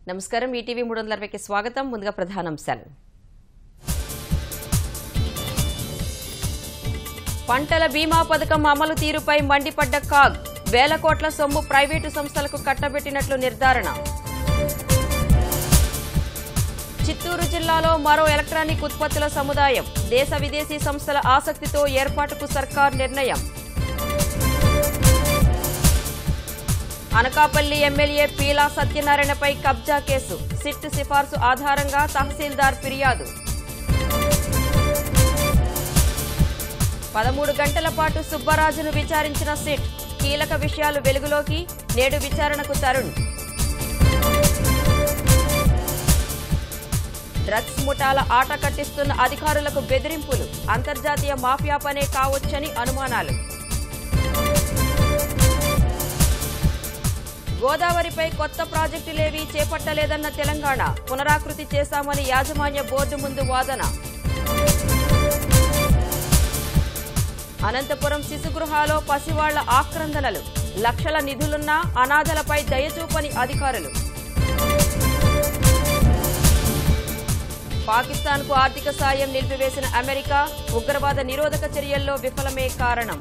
నమస్కారం ఈటీవీ 360కి స్వాగతం. ముందుగా ప్రధానాంశాలు. పంటల బీమా పథకం అమలు తీరుపై మండిపడ్డ కాగ్. వేల కోట్ల సొమ్ము ప్రైవేటు సంస్థలకు కట్టబెట్టినట్లు నిర్ధారణ. చిత్తూరు జిల్లాలో మరో ఎలక్ట్రానిక్ ఉత్పత్తుల సముదాయం. దేశ విదేశీ సంస్థల ఆసక్తితో ఏర్పాటుకు సర్కార్ నిర్ణయం. అనకాపల్లి ఎమ్మెల్యే పీలా సత్యనారాయణపై కబ్జా కేసు. సిట్ సిఫార్సు ఆధారంగా తహసీల్దార్ ఫిర్యాదు. 13 గంటల పాటు సుబ్బరాజును విచారించిన సిట్. కీలక విషయాలు వెలుగులోకి. నేడు విచారణకు తరుణ్. డ్రగ్స్ ముఠాల ఆట కట్టిస్తున్న అధికారులకు బెదిరింపులు. అంతర్జాతీయ మాఫియా పనే కావచ్చని అనుమానాలు. గోదావరిపై కొత్త ప్రాజెక్టులేవీ చేపట్టలేదన్న తెలంగాణ. పునరాకృతి చేశామని యాజమాన్య బోర్డు ముందు వాదన. అనంతపురం శిశుగృహాలో పసివాళ్ల ఆక్రందనలు. లక్షల నిధులున్నా అనాథలపై దయచూపని అధికారులు. పాకిస్తాన్కు ఆర్థిక సాయం నిలిపివేసిన అమెరికా. ఉగ్రవాద నిరోధక చర్యల్లో విఫలమే కారణం.